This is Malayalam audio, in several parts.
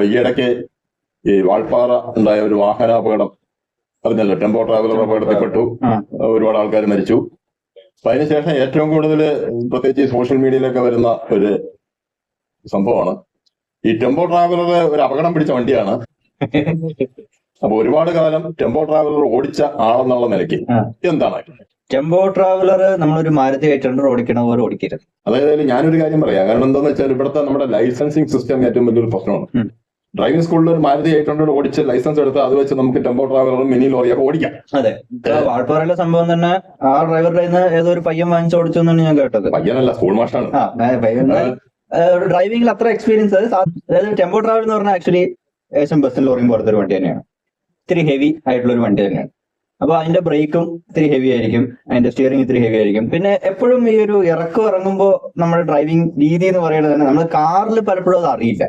ഈയിടയ്ക്ക് ഈ വാൾപ്പാറ ഉണ്ടായ ഒരു വാഹനാപകടം അറിഞ്ഞല്ലോ, ടെമ്പോ ട്രാവലർ അപകടത്തിൽപ്പെട്ടു, ഒരുപാട് ആൾക്കാർ മരിച്ചു. അപ്പൊ അതിനുശേഷം ഏറ്റവും കൂടുതൽ പ്രത്യേകിച്ച് സോഷ്യൽ മീഡിയയിലൊക്കെ വരുന്ന ഒരു സംഭവമാണ് ഈ ടെമ്പോ ട്രാവലർ ഒരു അപകടം പിടിച്ച വണ്ടിയാണ്. അപ്പൊ ഒരുപാട് കാലം ടെമ്പോ ട്രാവലർ ഓടിച്ച ആളെന്നുള്ള നിലയ്ക്ക് എന്താണ് ടെമ്പോ ട്രാവലർ നമ്മളൊരു മാരുതി 800 ഓടിക്കണ പോലെ ഓടിക്കരുത്. അതായത് ഞാനൊരു കാര്യം പറയാം, കാരണം എന്താണെന്ന് വെച്ചാൽ ഇവിടുത്തെ നമ്മുടെ ലൈസൻസിങ് സിസ്റ്റം ഏറ്റവും വലിയൊരു പ്രശ്നമാണ്. ഡ്രൈവിംഗ് സ്കൂളിൽ ഒരു മാരുതി 800 ഓടിച്ച് ലൈസൻസ് എടുത്ത് അത് വെച്ച് നമുക്ക് ടെമ്പോ ട്രാവലറും മിനി ലോറിയൊക്കെ ഓടിക്കാം. അതെ, വാൾപ്പാറയിലെ സംഭവം തന്നെ ആ ഡ്രൈവറുടെ ഏതോ ഒരു പയ്യൻ വാങ്ങിച്ചു ഓടിച്ചു എന്നാണ് ഞാൻ കേട്ടത്. പയ്യനല്ല, സ്കൂൾ മാഷാണ്. ഡ്രൈവിംഗിൽ അത്ര എക്സ്പീരിയൻസ്. അതായത് ടെമ്പോ ട്രാവൽ എന്ന് പറഞ്ഞാൽ ആക്ച്വലി ഏകദേശം ബസ്സിൽ ലോറിയും പോലത്തെ ഒരു വണ്ടി തന്നെയാണ്. ഇത്തിരി ഹെവി ആയിട്ടുള്ള ഒരു വണ്ടി തന്നെയാണ്. അപ്പൊ അതിന്റെ ബ്രേക്കും ഇത്തിരി ഹെവി ആയിരിക്കും, അതിന്റെ സ്റ്റിയറിംഗ് ഇത്തിരി ഹെവി ആയിരിക്കും. പിന്നെ എപ്പോഴും ഈ ഒരു ഇറങ്ങുമ്പോൾ നമ്മുടെ ഡ്രൈവിംഗ് രീതി എന്ന് പറയുന്നത് തന്നെ നമ്മൾ കാറിൽ പലപ്പോഴും അത് അറിയില്ല.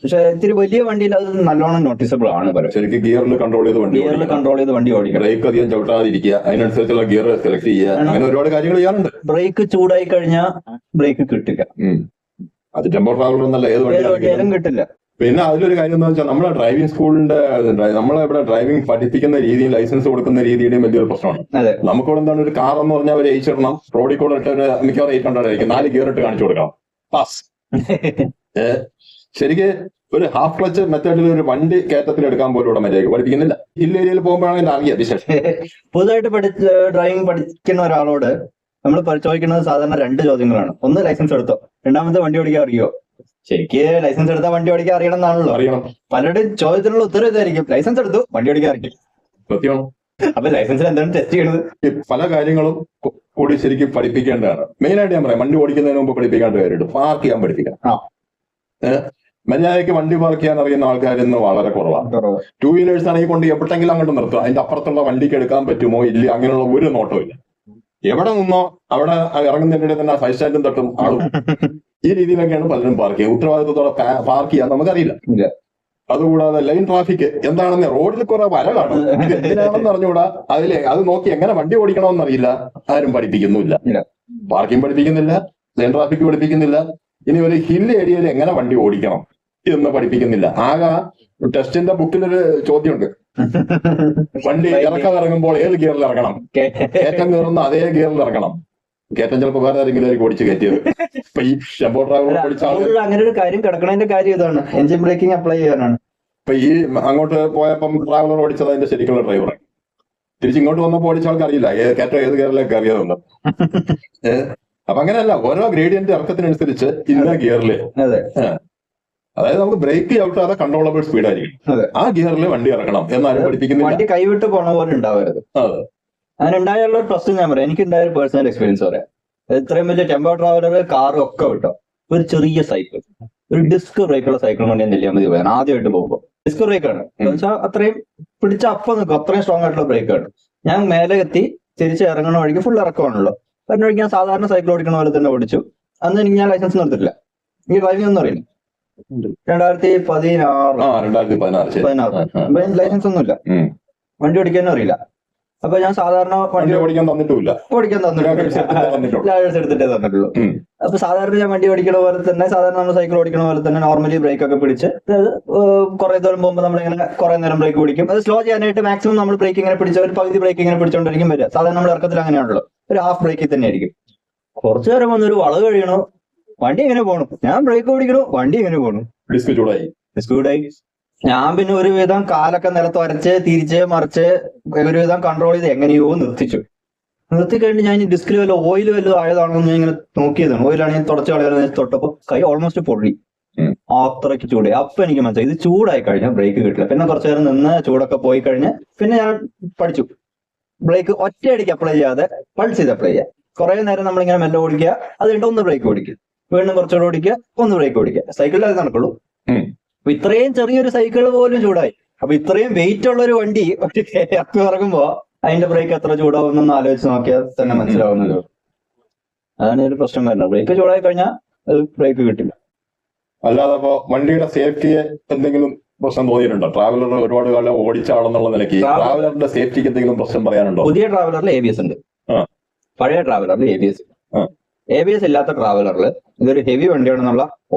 പക്ഷെ ഇത്തിരി വലിയ വണ്ടിയിൽ അത് നല്ലോണം നോട്ടീസബിൾ ആണ്. ശരിക്കും ഗിയറിൽ കൺട്രോൾ ചെയ്ത് വണ്ടി ഓടിക്കുക, ബ്രേക്ക് അധികം ചവിട്ടാതിരിക്കുക, അതിനനുസരിച്ചുള്ള ഗിയർ സെലക്ട് ചെയ്യുക, അങ്ങനെ ഒരുപാട് കാര്യങ്ങൾ ചെയ്യാറുണ്ട്. ബ്രേക്ക് ചൂടായി കഴിഞ്ഞാൽ ബ്രേക്ക് കിട്ടില്ല. അത് ടെമ്പോ ട്രാവലർ എന്നല്ല, ഏത് വണ്ടിയാലും കിട്ടില്ല. പിന്നെ അതിലൊരു കാര്യം എന്താ വെച്ചാൽ നമ്മളെ ഡ്രൈവിംഗ് സ്കൂളിന്റെ നമ്മളിവിടെ ഡ്രൈവിംഗ് പഠിപ്പിക്കുന്ന രീതിയും ലൈസൻസ് കൊടുക്കുന്ന രീതിയുടെയും വലിയൊരു പ്രശ്നമാണ്. നമുക്കിവിടെ എന്താണ് ഒരു കാർ എന്ന് പറഞ്ഞാൽ ഒരു ഏച്ചിടണം, റോഡിൽ കൂടെ ഇട്ട് മിക്കവാറും 800 ആയിരിക്കും, 4 ഗിയർ ഇട്ട് കാണിച്ചു കൊടുക്കണം, പാസ്. ശരിക്ക് ഒരു ഹാഫ് ക്ലച്ച് മെത്തേഡിൽ ഒരു വണ്ടി കയറ്റത്തിൽ എടുക്കാൻ പോലും ഇവിടെ മര്യാദയ്ക്ക് പഠിപ്പിക്കുന്നില്ല. ഹിൽ ഏരിയയിൽ പോകുമ്പോഴാണ് എന്റെ അറിയാം വിശേഷം. പുതുതായിട്ട് ഡ്രൈവിംഗ് പഠിക്കുന്ന ഒരാളോട് നമ്മൾ ചോദിക്കുന്നത് സാധാരണ 2 ചോദ്യങ്ങളാണ്. ഒന്ന്, ലൈസൻസ് എടുത്തോ. രണ്ടാമത്തെ, വണ്ടി ഓടിക്കാൻ അറിയോ. ശരിക്ക് ലൈസൻസ് എടുത്താൽ വണ്ടി ഓടിക്കാൻ അറിയണം എന്നാണല്ലോ. പലരുടെയും ചോദ്യത്തിനുള്ള ഉത്തരം ഇതായിരിക്കും, ലൈസൻസ് എടുത്തു വണ്ടി ഓടിക്കാൻ അറിയും. സത്യമാണ്. അപ്പൊ ലൈസൻസിൽ എന്താണ് ടെസ്റ്റ് ചെയ്യുന്നത്? പല കാര്യങ്ങളും കൂടി ശരിക്കും പഠിപ്പിക്കേണ്ടതാണ്. മെയിനായിട്ട് ഞാൻ പറയാം, വണ്ടി ഓടിക്കുന്നതിന് മുമ്പ് പഠിപ്പിക്കേണ്ട കാര്യമുണ്ട്, പാർക്ക് ചെയ്യാൻ പഠിപ്പിക്കണം. മര്യാദയ്ക്ക് വണ്ടി പാർക്ക് ചെയ്യാൻ അറിയുന്ന ആൾക്കാരിന്ന് വളരെ കുറവാണ്. 2 വീലേഴ്സ് ആണെങ്കിൽ കൊണ്ട് എപ്പോഴെങ്കിലും അങ്ങോട്ട് നിർത്തുക, അതിന്റെ അപ്പുറത്തുള്ള വണ്ടിക്ക് എടുക്കാൻ പറ്റുമോ ഇല്ല അങ്ങനെയുള്ള ഒരു നോട്ടവും ഇല്ല. എവിടെ നിന്നോ അവിടെ ഇറങ്ങുന്നതിനിടെ തന്നെ 5 സ്റ്റാൻഡും തട്ടും ആളും. ഈ രീതിയിലൊക്കെയാണ് പലരും പാർക്ക് ചെയ്യുക. ഉത്തരവാദിത്വത്തോടെ പാർക്ക് ചെയ്യാൻ നമുക്കറിയില്ല. അതുകൂടാതെ ലൈൻ ട്രാഫിക് എന്താണെന്ന് റോഡിൽ കുറെ വര കാണും, എന്തിനാണെന്ന് അറിഞ്ഞുകൂടാ. അത് നോക്കി എങ്ങനെ വണ്ടി ഓടിക്കണമെന്ന് അറിയില്ല, ആരും പഠിപ്പിക്കുന്നില്ല. പാർക്കിംഗ് പഠിപ്പിക്കുന്നില്ല, ലൈൻ ട്രാഫിക് പഠിപ്പിക്കുന്നില്ല, ഇനി ഒരു ഹിൽ ഏരിയയിൽ എങ്ങനെ വണ്ടി ഓടിക്കണം എന്ന് പഠിപ്പിക്കുന്നില്ല. ആകെ ടെസ്റ്റിന്റെ ബുക്കിലൊരു ചോദ്യമുണ്ട്, വണ്ടി ഇറങ്ങുമ്പോൾ ഏത് ഗിയറിൽ ഇറങ്ങണം, കയറ്റം കയറുന്ന അതേ ഗിയറിൽ ഇറങ്ങണം. കയറ്റം ചിലപ്പോൾ വേറെ ആരെങ്കിലും ഓടിച്ച് കയറ്റിയത്. ഇപ്പൊ ഈ ടെമ്പോ ട്രാവലർ ഓടിച്ച അങ്ങനെ ഒരു കാര്യം കിടക്കണതിന്റെ കാര്യം ഇതാണ്, എഞ്ചിൻ ബ്രേക്കിംഗ് അപ്ലൈ ചെയ്യാനാണ്. ഇപ്പൊ ഈ അങ്ങോട്ട് പോയപ്പം ട്രാവലർ ഓടിച്ചത് അതിന്റെ ശരിക്കുള്ള ഡ്രൈവറെ, തിരിച്ചിങ്ങോട്ട് വന്നപ്പോൾ ഓടിച്ച ആൾക്ക് അറിയില്ല കയറ്റം ഏത് ഗിയറിലേക്ക് കയറിയതെന്ന്. അപ്പൊ അങ്ങനെയല്ല, ഓരോ ഗ്രേഡിയന്റ് ഇറക്കത്തിനനുസരിച്ച് ഇന്ന ഗിയറില്, അതായത് നമുക്ക് ബ്രേക്ക് ചവിട്ടാതെ കൺട്രോളബിൾ സ്പീഡായിരിക്കും, ആ ഗിയറിൽ വണ്ടി ഇറക്കണം എന്നാലും പഠിപ്പിക്കുന്നില്ല. വണ്ടി കൈവിട്ട് പോണ പോലെ ഉണ്ടാവരുത്. അതിനുണ്ടായുള്ള ഒരു പ്രശ്നം ഞാൻ പറയാം, എനിക്കുണ്ടായ ഒരു പേഴ്സണൽ എക്സ്പീരിയൻസ് പറയാം. ഇത്രയും വലിയ ടെമ്പോ ട്രാവലർ, കാറും ഒക്കെ വിട്ടോ, ഒരു ചെറിയ സൈക്കിൾ, ഒരു ഡിസ്ക് ബ്രേക്കുള്ള സൈക്കിൾ കൊണ്ട് ഞാൻ ചെല്ലിയാൽ മതി പോയാൽ ആദ്യമായിട്ട് പോകുമ്പോൾ. ഡിസ്ക് ബ്രേക്കാണ് എന്ന് വെച്ചാൽ അത്രയും പിടിച്ച അപ്പം നിൽക്കും, അത്രയും സ്ട്രോങ് ആയിട്ടുള്ള ബ്രേക്കാണ്. ഞാൻ മേലെ എത്തി തിരിച്ച് ഇറങ്ങണ വഴിക്ക് ഫുൾ ഇറക്കമാണല്ലോ. അതിന് വഴിക്ക് ഞാൻ സാധാരണ സൈക്കിൾ ഓടിക്കണ പോലെ തന്നെ ഓടിച്ചു. അന്ന് എനിക്ക് ഞാൻ ലൈസൻസ് നിർത്തില്ല, ഈ ഡ്രൈവിംഗ് ഒന്നും അറിയില്ല. 2016 ലൈസൻസ് ഒന്നുമില്ല, വണ്ടി ഓടിക്കാനും അറിയില്ല. അപ്പൊ ഞാൻ സാധാരണ വണ്ടി ഓടിക്കാൻ തന്നിട്ടില്ല, ലാഴ്ച എടുത്തിട്ടേ തന്നിട്ടുള്ളൂ. അപ്പൊ സാധാരണ ഞാൻ വണ്ടി ഓടിക്കണ പോലെ തന്നെ, സാധാരണ നമ്മൾ സൈക്കിൾ ഓടിക്കണ പോലെ തന്നെ നോർമലി ബ്രേക്ക് ഒക്കെ പിടിച്ച്, കുറെ ദൂരം പോകുമ്പോൾ നമ്മളിങ്ങനെ കുറെ നേരം ബ്രേക്ക് പിടിക്കും. അത് സ്ലോ ചെയ്യാനായിട്ട് മാക്സിമം നമ്മൾ ബ്രേക്ക് ഇങ്ങനെ പിടിച്ച ഒരു പകുതി ബ്രേക്ക് ഇങ്ങനെ പിടിച്ചോണ്ടിരിക്കും വരിക. സാധാരണ നമ്മൾ ഇറക്കത്തിൽ അങ്ങനെയാണല്ലോ, ഒരു ഹാഫ് ബ്രേക്കിൽ തന്നെ ആയിരിക്കും. കുറച്ചു നേരം വന്നൊരു വളവ് കഴിയണോ, വണ്ടി എങ്ങനെ പോകണം, ഞാൻ ബ്രേക്ക് ഓടിക്കണോ, വണ്ടി എങ്ങനെ പോകണം, ഡിസ്ക് ചൂടായി. ഞാൻ പിന്നെ ഒരുവിധം കാലൊക്കെ നിലത്ത് വരച്ച് തിരിച്ച് മറിച്ച് ഒരുവിധം കൺട്രോൾ ചെയ്ത് എങ്ങനെയോ നിർത്തി കഴിഞ്ഞ് ഞാൻ ഈ ഡിസ്കിൽ വല്ല ഓയിൽ വല്ലതും ആയതാണോ എന്ന് ഞാൻ ഇങ്ങനെ നോക്കിയതാണ്. ഓയിലാണെങ്കിൽ തുടച്ച് കളയാൻ തൊട്ടപ്പോൾ കൈ ഓൾമോസ്റ്റ് പൊള്ളി, അത്രയ്ക്ക് ചൂടായി. അപ്പൊ എനിക്ക് മനസ്സിലായി ഇത് ചൂടായി കഴിഞ്ഞാൽ ബ്രേക്ക് കിട്ടില്ല. പിന്നെ കുറച്ചു നേരം നിന്ന് ചൂടൊക്കെ പോയി കഴിഞ്ഞ് പിന്നെ ഞാൻ പഠിച്ചു, ബ്രേക്ക് ഒറ്റയടിക്ക് അപ്ലൈ ചെയ്യാതെ പൾസ് ചെയ്ത് അപ്ലൈ ചെയ്യുക. കുറെ നേരം നമ്മളിങ്ങനെ മെല്ലെ ഓടിക്കുക, അത് കഴിഞ്ഞിട്ട് ഒന്ന് ബ്രേക്ക് ഓടിക്കുക, വീണ്ടും കുറച്ചുകൂടെ ഓടിക്കുക, ഒന്ന് ബ്രേക്ക് ഓടിക്കുക. സൈക്കിളിൽ അത് നടക്കുള്ളൂ. അപ്പൊ ഇത്രയും ചെറിയൊരു സൈക്കിൾ പോലും ചൂടായി. അപ്പൊ ഇത്രയും വെയിറ്റ് ഉള്ള ഒരു വണ്ടി ഇറക്കി ഇറങ്ങുമ്പോ അതിന്റെ ബ്രേക്ക് എത്ര ചൂടാവും എന്നൊന്ന് ആലോചിച്ച് നോക്കിയാൽ തന്നെ മനസ്സിലാവുന്നത്. അതാണ് ഒരു പ്രശ്നം വരുന്നത്, ബ്രേക്ക് ചൂടായി കഴിഞ്ഞാൽ അത് ബ്രേക്ക് കിട്ടില്ല. അല്ലാതെ അപ്പൊ വണ്ടിയുടെ സേഫ്റ്റിയെ എന്തെങ്കിലും പ്രശ്നം തോന്നിയിട്ടുണ്ടോ? ട്രാവലർ ഒരുപാട് കാലം ഓടിച്ച ആളെന്നുള്ള നിലയ്ക്ക് ട്രാവലറിന്റെ സേഫ്റ്റിക്ക് എന്തെങ്കിലും പ്രശ്നം പറയാനുണ്ടോ? പുതിയ ട്രാവലറിൽ ABS ഉണ്ട്, പഴയ ട്രാവലറിൽ ABS ഇല്ലാത്ത ട്രാവലറിൽ ഇതൊരു ഹെവി വണ്ടിയാണെന്നുള്ള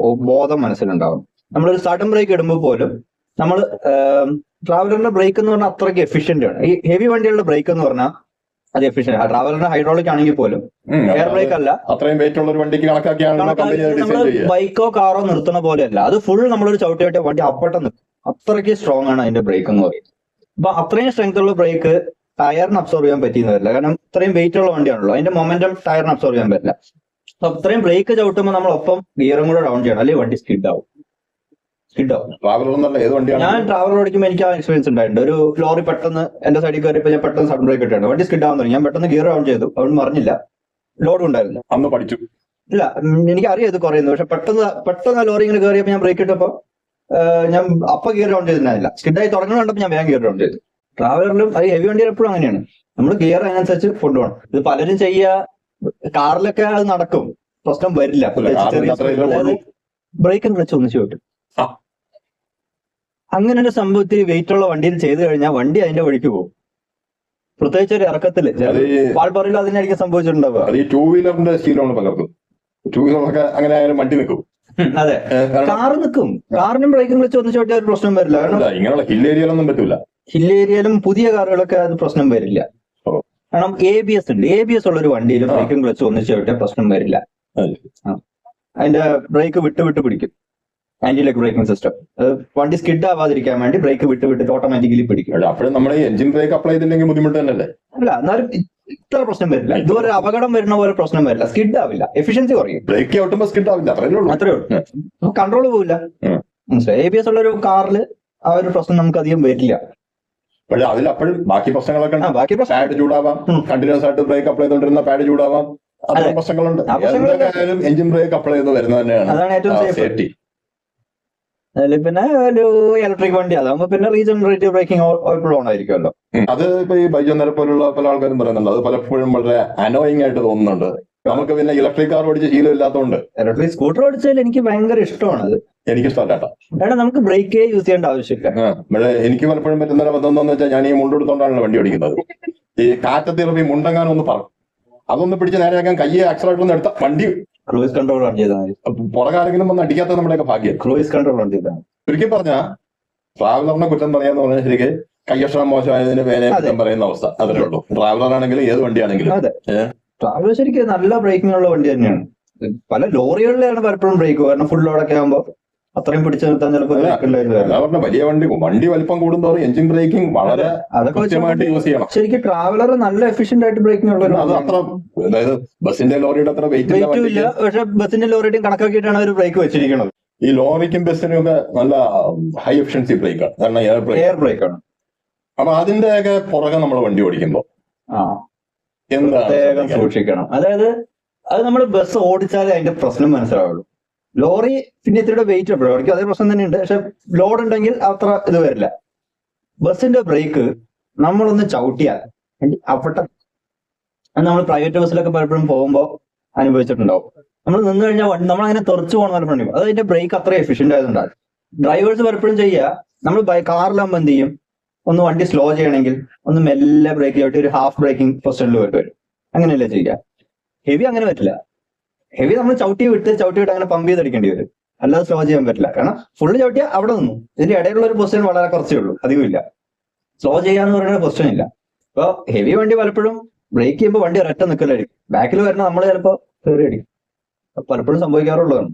ബോധം മനസ്സിലുണ്ടാവും. നമ്മളൊരു സഡൻ ബ്രേക്ക് ഇടുമ്പോൾ പോലും നമ്മൾ ട്രാവലറിന്റെ ബ്രേക്ക് എന്ന് പറഞ്ഞാൽ അത്രയ്ക്ക് എഫിഷ്യന്റ് ആണ്. ഈ ഹെവി വണ്ടികളുടെ ബ്രേക്ക് എന്ന് പറഞ്ഞാൽ അത് എഫിഷ്യന്റ്. ട്രാവലറിന്റെ ഹൈഡ്രോളിക് ആണെങ്കിൽ പോലും എയർ ബ്രേക്ക് അല്ല, അത്രയും വെയിറ്റ് ഉള്ള ഒരു വണ്ടിക്ക് കണക്കാക്കിയാണ് നമ്മൾ ബൈക്കോ കാറോ നിർത്തുന്ന പോലെയല്ല. അത് ഫുൾ നമ്മളൊരു ചവിട്ടിയായിട്ട് വണ്ടി അപ്പട്ടം നിൽക്കും. അത്രയ്ക്ക് സ്ട്രോങ് ആണ് അതിന്റെ ബ്രേക്ക് എന്ന് പറയുന്നത്. അപ്പൊ അത്രയും സ്ട്രെങ്ത് ഉള്ള ബ്രേക്ക് ടയറിന് അബ്സോർവ് ചെയ്യാൻ പറ്റിയെന്ന് വരില്ല. കാരണം ഇത്രയും വെയിറ്റ് ഉള്ള വണ്ടിയാണല്ലോ, അതിന്റെ മൊമെന്റം ടയറിന് അബ്സോർവ് ചെയ്യാൻ പറ്റില്ല. അപ്പൊ അത്രയും ബ്രേക്ക് ചവിട്ടുമ്പോൾ നമ്മൾ ഒപ്പം ഗിയറും കൂടെ ഡൗൺ ചെയ്യണം, അല്ലെങ്കിൽ വണ്ടി സ്കിഡ് ആവും. ഏത് വണ്ടിയാണ്? ഞാൻ ട്രാവലർ ഓടിക്കുമ്പോൾ എനിക്ക് ആ എക്സ്പീരിയൻസ് ഉണ്ടായിട്ടുണ്ട്. ഒരു ലോറി പെട്ടെന്ന് എന്റെ സൈഡിൽ കയറിയപ്പോൾ ഞാൻ പെട്ടെന്ന് സഡൻ ബ്രേക്ക് ഇട്ടാണ്, വണ്ടി സ്കിഡ് ആവാൻ തുടങ്ങി. ഞാൻ പെട്ടെന്ന് ഗിയർ ഡൗൺ ചെയ്തു, അവിടെ മറിഞ്ഞില്ല, ലോഡ് ഉണ്ടായിരുന്നു. അന്ന് പഠിച്ചു ഇല്ല, എനിക്ക് അറിയാം ഇത് കുറയുന്നു. പക്ഷെ പെട്ടെന്ന് ആ ലോറി ഇങ്ങനെ കയറിയപ്പോൾ ഞാൻ ബ്രേക്ക് ഇട്ടപ്പോൾ ഞാൻ അപ്പൊ ഗിയർ ഡൗൺ ചെയ്തിട്ടുണ്ടായില്ല. സ്കിഡായി തുടങ്ങുന്ന കണ്ടപ്പോൾ ഞാൻ വേഗം ഗിയർ ഡൗൺ ചെയ്തു. ട്രാവലറിലും അത് ഹെവി വണ്ടിയിൽ എപ്പോഴും അങ്ങനെയാണ്, നമ്മൾ ഗിയർ അതിനനുസരിച്ച് കൊണ്ടുപോകണം. ഇത് പലരും ചെയ്യുക, കാറിലൊക്കെ അത് നടക്കും, പ്രശ്നം വരില്ല. ബ്രേക്കും ക്ലച്ച് ഒന്നിച്ചു കിട്ടും. അങ്ങനെ ഒരു സംഭവത്തിൽ വെയിറ്റ് ഉള്ള വണ്ടിയിൽ ചെയ്തു കഴിഞ്ഞാൽ വണ്ടി അതിന്റെ വഴിക്ക് പോകും. പ്രത്യേകിച്ച് ഒരു ഇറക്കത്തില് വാൾപ്പറിയിൽ അതിനായിരിക്കും സംഭവിച്ചിട്ടുണ്ടാവുക. ഈ ടൂ വീലറിന്റെ ശീലമാണ് പലർക്കും. ടൂ വീലറൊക്കെ അങ്ങനെ ആയാലും വണ്ടി നിൽക്കും. അതെ, കാറ് നിൽക്കും. കാറിനും ബ്രേക്കും ക്ലച്ച് ഒന്നിച്ചു കിട്ടിയ ഒരു പ്രശ്നം വരില്ല. കാരണം ഇങ്ങനെയുള്ള ഹിൽ ഏരിയയിലൊന്നും പറ്റൂല. ഹിൽ ഏരിയയിലും പുതിയ കാറുകളൊക്കെ അത് പ്രശ്നം വരില്ല. കാരണം ABS ഉണ്ട്. ABS ഉള്ള ഒരു വണ്ടിയിൽ ബ്രേക്കും ക്ലച്ച് ഒന്നിച്ചു കിട്ടിയ പ്രശ്നം വരില്ല. അതിന്റെ ബ്രേക്ക് വിട്ട് പിടിക്കും. Anti lock braking system. വണ്ടി സ്കിഡ് ആവാതിരിക്കാൻ വേണ്ടി ബ്രേക്ക് വിട്ട് ഓട്ടോമാറ്റിക്കലി പിടിക്കും. അപ്പോഴും നമ്മൾ എഞ്ചിൻ ബ്രേക്ക് അപ്ലൈ ചെയ്തില്ലെങ്കിൽ ബുദ്ധിമുട്ട് തന്നെയല്ലേ? അല്ല, എന്നാലും ഇത്ര പ്രശ്നം വരില്ല. ഇതുപോലെ അപകടം വരുന്ന പോലെ പ്രശ്നം വരില്ല. സ്കിഡ് ആവില്ല, എഫിഷ്യൻസി കുറയും. ബ്രേക്ക് ഔട്ടുമ്പോൾ സ്കിഡ് ആവില്ല, അത്രേ ഉള്ളൂ. കൺട്രോൾ പോവില്ല. മനസ്സിലായി? ABS ഉള്ള ഒരു കാറിൽ ആ ഒരു പ്രശ്നം നമുക്ക് അധികം വരില്ല. പക്ഷെ അതിൽ അപ്പോഴും ബാക്കി പ്രശ്നങ്ങളൊക്കെ ബാക്കി പാഡ് ചൂടാവാം, കണ്ടിന്യൂസ് ആയിട്ട് ബ്രേക്ക് അപ്ലൈ ചെയ്തോണ്ടിരുന്ന പാഡ് ചൂടാവാം, അത്തരം പ്രശ്നങ്ങളുണ്ട്. എന്തായാലും എഞ്ചിൻ ബ്രേക്ക് അപ്ലൈ ചെയ്ത് വരുന്നത് തന്നെയാണ് അതാണ് ഏറ്റവും സേഫ്റ്റി. അതിൽ പിന്നെ ഒരു ഇലക്ട്രിക് വണ്ടി അതാകുമ്പോ പിന്നെ റീജനറേറ്റീവ് ബ്രേക്കിംഗ് എപ്പോഴും ഓൺ ആയിരിക്കുമല്ലോ. അത് ഇപ്പൊ ഈ ബൈജോന്നേരെ പോലുള്ള പല ആൾക്കാരും പറയുന്നുണ്ട്, അത് പലപ്പോഴും വളരെ അനോയിങ് ആയിട്ട് തോന്നുന്നുണ്ട്. നമുക്ക് പിന്നെ ഇലക്ട്രിക് കാർ ഓടിച്ച് ശീലം ഇല്ലാത്തതുകൊണ്ട്. ഇലക്ട്രിക് സ്കൂട്ടർ ഓടിച്ചാൽ എനിക്ക് ഭയങ്കര ഇഷ്ടമാണ്. അത് എനിക്കിഷ്ടമല്ല. കാരണം നമുക്ക് ബ്രേക്കേ യൂസ് ചെയ്യേണ്ട ആവശ്യമില്ല. എനിക്ക് പലപ്പോഴും പറ്റുന്ന ബന്ധം എന്താണെന്ന് വെച്ചാൽ, ഞാൻ ഈ മുണ്ടെടുത്തോണ്ടാണല്ലോ വണ്ടി ഓടിക്കുന്നത്. ഈ കാറ്റത്തിറപ്പി മുണ്ടെങ്ങാനും ഒന്ന് പറ, അതൊന്ന് പിടിച്ച് നേരെയാക്കാൻ കയ്യെ ആക്സലേറ്റർ ഒന്ന് എടുത്ത വണ്ടി ക്രൂയിസ് കൺട്രോൾ ഓൺ ചെയ്താൽ പുറകാരെങ്കിലും ഒന്ന് അടിക്കാത്ത നമ്മുടെയൊക്കെ ഭാഗ്യം. ക്രൂയിസ് കൺട്രോൾ ഓൺ ചെയ്താൽ ചുരുക്കി പറഞ്ഞ ട്രാവലറിനെ കുറ്റം പറയാന്ന് പറഞ്ഞാൽ ശരിക്ക് കയ്യക്ഷരം മോശമായതിന് പേരെ കുറ്റം പറയുന്ന അവസ്ഥ അതിലേ ഉള്ളൂ. ട്രാവലർ ആണെങ്കിലും ഏത് വണ്ടിയാണെങ്കിലും. അതെ, ട്രാവലർ ശരിക്കും നല്ല ബ്രേക്കിംഗ് ഉള്ള വണ്ടി തന്നെയാണ്. പല ലോറികളിലാണ് പലപ്പോഴും ബ്രേക്ക്, കാരണം ഫുൾ ലോഡൊക്കെ ആകുമ്പോൾ അത്രയും പിടിച്ചു നിർത്താൻ ചിലപ്പോൾ വലിയ വണ്ടി വലിപ്പം കൂടുന്നതോറും എഞ്ചിൻ ബ്രേക്കിംഗ് വളരെ കൃത്യമായിട്ട് യൂസ് ചെയ്യണം. ശരിക്കും ട്രാവലർ നല്ല എഫിഷ്യന്റ് ആയിട്ട് ബ്രേക്കിംഗ് ഉള്ള അത് അത്ര, അതായത് ബസിന്റെ ലോറിയുടെ അത്ര വെയിറ്റ് ഇല്ല, പക്ഷെ ബസിന്റെ ലോറിയുടെയും കണക്കാക്കിയിട്ടാണ് ഒരു ബ്രേക്ക് വെച്ചിരിക്കുന്നത്. ഈ ലോറിക്കും ബസിനും ഒക്കെ നല്ല ഹൈ എഫിഷ്യൻസി ബ്രേക്കാണ്, കാരണം എയർ ബ്രേക്കാണ്. അപ്പൊ അതിന്റെയൊക്കെ പുറകെ നമ്മൾ വണ്ടി ഓടിക്കുമ്പോ പ്രത്യേകം സൂക്ഷിക്കണം. അതായത് അത് നമ്മൾ ബസ് ഓടിച്ചാലേ അതിന്റെ പ്രശ്നം മനസ്സിലാവുള്ളൂ. ലോറി പിന്നെ ഇത്തിരി വെയിറ്റ് ഓടിക്കും, അതേ പ്രശ്നം തന്നെയുണ്ട്. പക്ഷെ ലോഡ് ഉണ്ടെങ്കിൽ അത്ര ഇത് വരില്ല. ബസ്സിന്റെ ബ്രേക്ക് നമ്മളൊന്ന് ചവിട്ടിയാൽ അപ്പട്ട, നമ്മൾ പ്രൈവറ്റ് ബസ്സിലൊക്കെ പലപ്പോഴും പോകുമ്പോൾ അനുഭവിച്ചിട്ടുണ്ടാവും. നമ്മൾ നിന്ന് കഴിഞ്ഞാൽ നമ്മളങ്ങനെ തെറിച്ചു പോകണം പലപ്പോഴും. അത് അതിന്റെ ബ്രേക്ക് അത്ര എഫിഷ്യന്റ് ആയതുകൊണ്ടാണ്. ഡ്രൈവേഴ്സ് പലപ്പോഴും ചെയ്യുക, നമ്മൾ കാറിലാകുമ്പോൾ എന്ത് ചെയ്യും, ഒന്ന് വണ്ടി സ്ലോ ചെയ്യണമെങ്കിൽ ഒന്ന് മെല്ലെ ബ്രേക്ക് ചവിട്ടി ഒരു ഹാഫ് ബ്രേക്കിംഗ് പൊസിഷനിൽ വരും. അങ്ങനെയല്ലേ ചെയ്യുക. ഹെവി അങ്ങനെ പറ്റില്ല. ഹെവി നമ്മൾ ചവിട്ടി വിട്ട് അങ്ങനെ പമ്പ് ചെയ്തടിക്കേണ്ടി വരും, അല്ലാതെ സ്ലോ ചെയ്യാൻ പറ്റില്ല. കാരണം ഫുള്ള് ചവിട്ടിയാൽ അവിടെ നിന്നു. ഇതിന്റെ ഇടയിലുള്ള ഒരു പൊസിഷൻ വളരെ കുറച്ചേ ഉള്ളൂ, അധികം ഇല്ല. സ്ലോ ചെയ്യാന്ന് പറയുന്ന പൊസിഷൻ ഇല്ല. അപ്പൊ ഹെവി വണ്ടി പലപ്പോഴും ബ്രേക്ക് ചെയ്യുമ്പോൾ വണ്ടി ഒരൊറ്റ നിൽക്കലായിരിക്കും. ബാക്കിൽ വരുന്ന നമ്മൾ ചിലപ്പോൾ കയറി അടിക്കും. പലപ്പോഴും സംഭവിക്കാറുള്ളതാണ്.